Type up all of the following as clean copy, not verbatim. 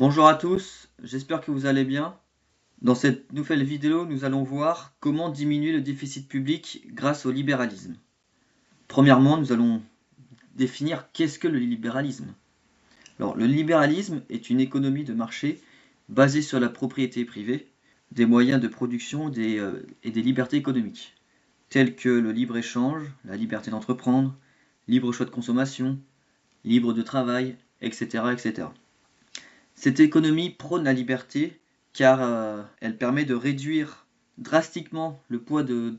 Bonjour à tous, j'espère que vous allez bien. Dans cette nouvelle vidéo, nous allons voir comment diminuer le déficit public grâce au libéralisme. Premièrement, nous allons définir qu'est-ce que le libéralisme. Alors, le libéralisme est une économie de marché basée sur la propriété privée, des moyens de production et des libertés économiques, telles que le libre-échange, la liberté d'entreprendre, libre choix de consommation, libre de travail, etc., etc. Cette économie prône la liberté car elle permet de réduire drastiquement le poids de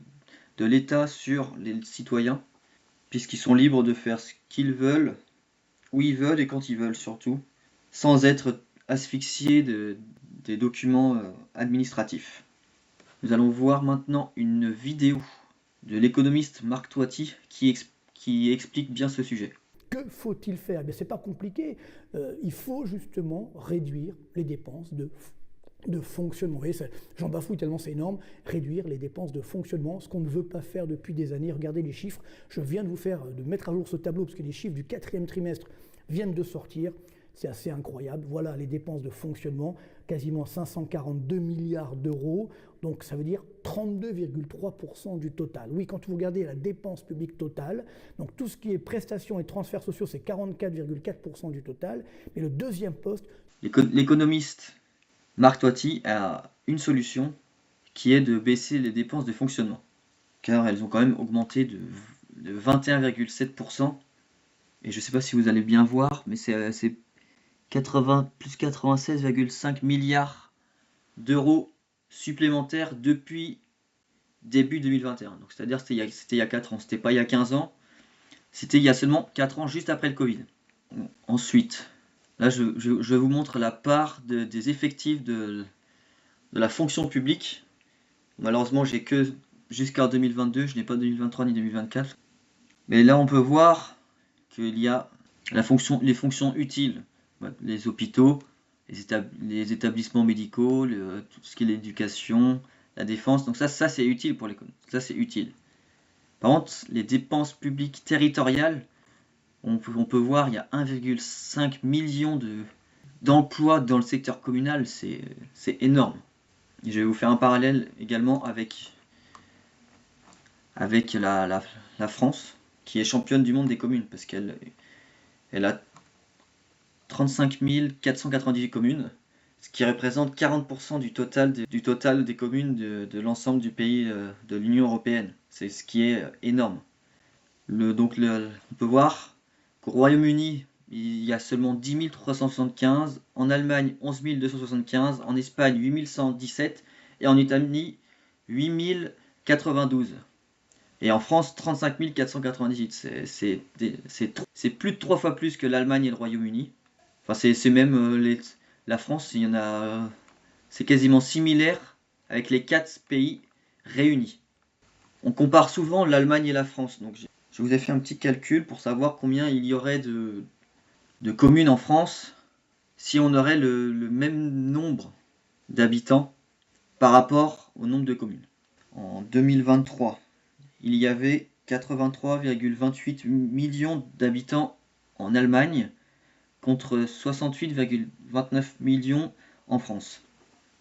l'État sur les citoyens, puisqu'ils sont libres de faire ce qu'ils veulent, où ils veulent et quand ils veulent surtout, sans être asphyxiés des documents administratifs. Nous allons voir maintenant une vidéo de l'économiste Marc Toiti qui explique bien ce sujet. Que faut-il faire? Ce n'est pas compliqué. Il faut justement réduire les dépenses de fonctionnement. Vous voyez, j'en bafouille tellement c'est énorme. Réduire les dépenses de fonctionnement, ce qu'on ne veut pas faire depuis des années. Regardez les chiffres. Je viens de mettre à jour ce tableau parce que les chiffres du quatrième trimestre viennent de sortir. C'est assez incroyable. Voilà les dépenses de fonctionnement, quasiment 542 milliards d'euros. Donc ça veut dire 32,3% du total. Oui, quand vous regardez la dépense publique totale, donc tout ce qui est prestations et transferts sociaux, c'est 44,4% du total. Mais le deuxième poste... L'économiste Marc Toiti a une solution qui est de baisser les dépenses de fonctionnement, car elles ont quand même augmenté de 21,7%. Et je ne sais pas si vous allez bien voir, mais c'est plus 96,5 milliards d'euros supplémentaires depuis début 2021. Donc c'est-à-dire que c'était il y a 4 ans, c'était pas il y a 15 ans, c'était il y a seulement 4 ans juste après le Covid. Ensuite, là je vous montre la part des effectifs de la fonction publique. Malheureusement, j'ai que jusqu'en 2022, je n'ai pas 2023 ni 2024. Mais là, on peut voir qu'il y a les fonctions utiles, les hôpitaux, les établissements médicaux, tout ce qui est l'éducation, la défense. Donc ça c'est utile pour l'économie. Ça, c'est utile. Par contre, les dépenses publiques territoriales, on peut voir il y a 1,5 million d'emplois dans le secteur communal. C'est énorme. Et je vais vous faire un parallèle également avec la France, qui est championne du monde des communes, parce qu'elle a 35 498 communes, ce qui représente 40% du total des communes de l'ensemble du pays de l'Union européenne. C'est ce qui est énorme. On peut voir qu'au Royaume-Uni, il y a seulement 10 375, en Allemagne 11 275, en Espagne 8 117 et en Italie 8 092. Et en France, 35 498. C'est plus de 3 fois plus que l'Allemagne et le Royaume-Uni. Enfin, c'est même la France, c'est quasiment similaire avec les 4 pays réunis. On compare souvent l'Allemagne et la France. Donc je vous ai fait un petit calcul pour savoir combien il y aurait de communes en France si on aurait le même nombre d'habitants par rapport au nombre de communes. En 2023, il y avait 83,28 millions d'habitants en Allemagne contre 68,29 millions en France.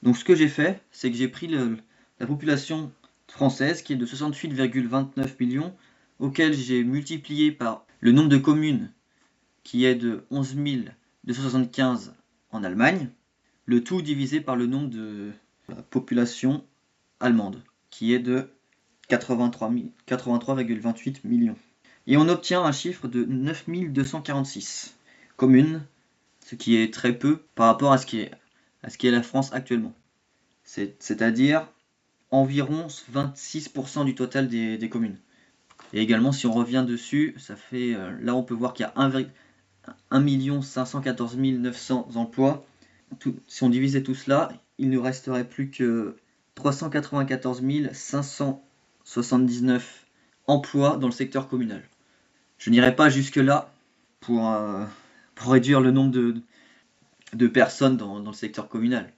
Donc ce que j'ai fait, c'est que j'ai pris la population française qui est de 68,29 millions, auquel j'ai multiplié par le nombre de communes qui est de 11 275 en Allemagne, le tout divisé par le nombre de la population allemande qui est de 83,28 millions. Et on obtient un chiffre de 9 246 communes, ce qui est très peu par rapport à ce qui est la France actuellement. C'est-à-dire environ 26% du total des communes. Et également, si on revient dessus, ça fait là on peut voir qu'il y a 1 514 900 emplois. Si on divisait tout cela, il ne resterait plus que 394 579 emplois dans le secteur communal. Je n'irai pas jusque-là pour réduire le nombre de personnes dans le secteur communal.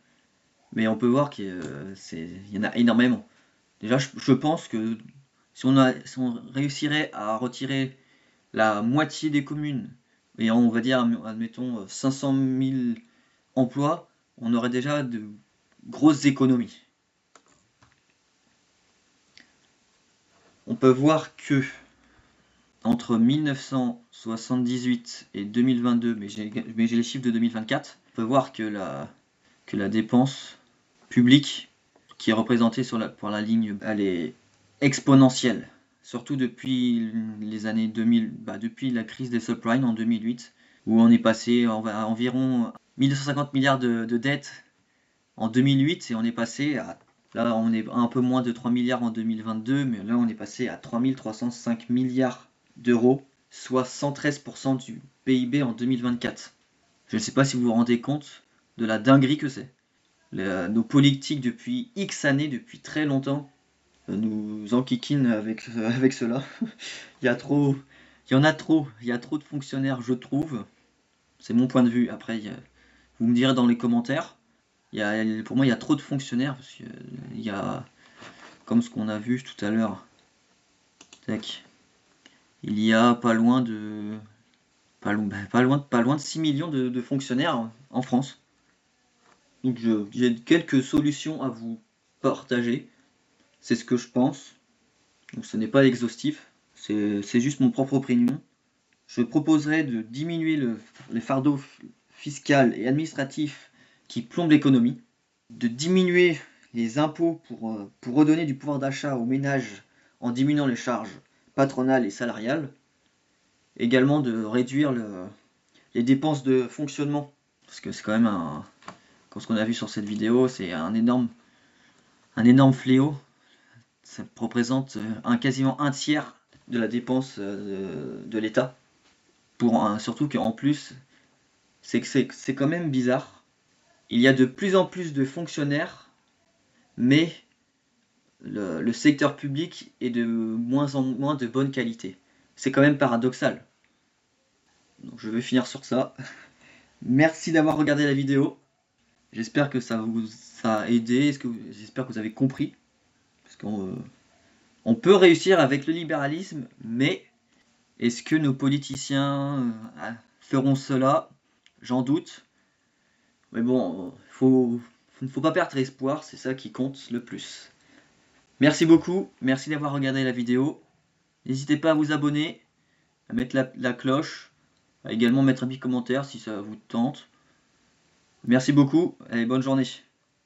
Mais on peut voir qu'il y en a énormément. Déjà, je pense que si on réussirait à retirer la moitié des communes, et on va dire, admettons, 500 000 emplois, on aurait déjà de grosses économies. On peut voir que entre 1978 et 2022, mais j'ai les chiffres de 2024, on peut voir que la dépense publique qui est représentée pour la ligne, elle est exponentielle. Surtout depuis les années 2000, depuis la crise des subprimes en 2008, où on est passé à environ 1250 milliards de dettes en 2008, et on est passé à, là on est un peu moins de 3 milliards en 2022, mais là on est passé à 3305 milliards d'euros, soit 113% du PIB en 2024. Je ne sais pas si vous vous rendez compte de la dinguerie que c'est. Nos politiques depuis X années, depuis très longtemps, nous enquiquinent avec cela. Il y a trop de fonctionnaires, je trouve. C'est mon point de vue. Après, vous me direz dans les commentaires. Pour moi, il y a trop de fonctionnaires, parce qu'il y a, comme ce qu'on a vu tout à l'heure, il y a pas loin de 6 millions de fonctionnaires en France. Donc j'ai quelques solutions à vous partager. C'est ce que je pense. Donc ce n'est pas exhaustif. C'est juste mon propre opinion. Je proposerais de diminuer les fardeaux fiscal et administratifs qui plombent l'économie, de diminuer les impôts pour redonner du pouvoir d'achat aux ménages en diminuant les charges patronales et salariales, également de réduire les dépenses de fonctionnement, parce que c'est quand même comme ce qu'on a vu sur cette vidéo, c'est un énorme fléau. Ça représente quasiment un tiers de la dépense de l'État. Surtout qu'en plus, c'est quand même bizarre. Il y a de plus en plus de fonctionnaires, mais le secteur public est de moins en moins de bonne qualité. C'est quand même paradoxal. Donc je vais finir sur ça. Merci d'avoir regardé la vidéo. J'espère que ça vous a aidé. J'espère que vous avez compris. Parce qu'on peut réussir avec le libéralisme, mais est-ce que nos politiciens feront cela? J'en doute. Mais bon, il ne faut pas perdre espoir, c'est ça qui compte le plus. Merci beaucoup, merci d'avoir regardé la vidéo. N'hésitez pas à vous abonner, à mettre la cloche, à également mettre un petit commentaire si ça vous tente. Merci beaucoup, allez, bonne journée.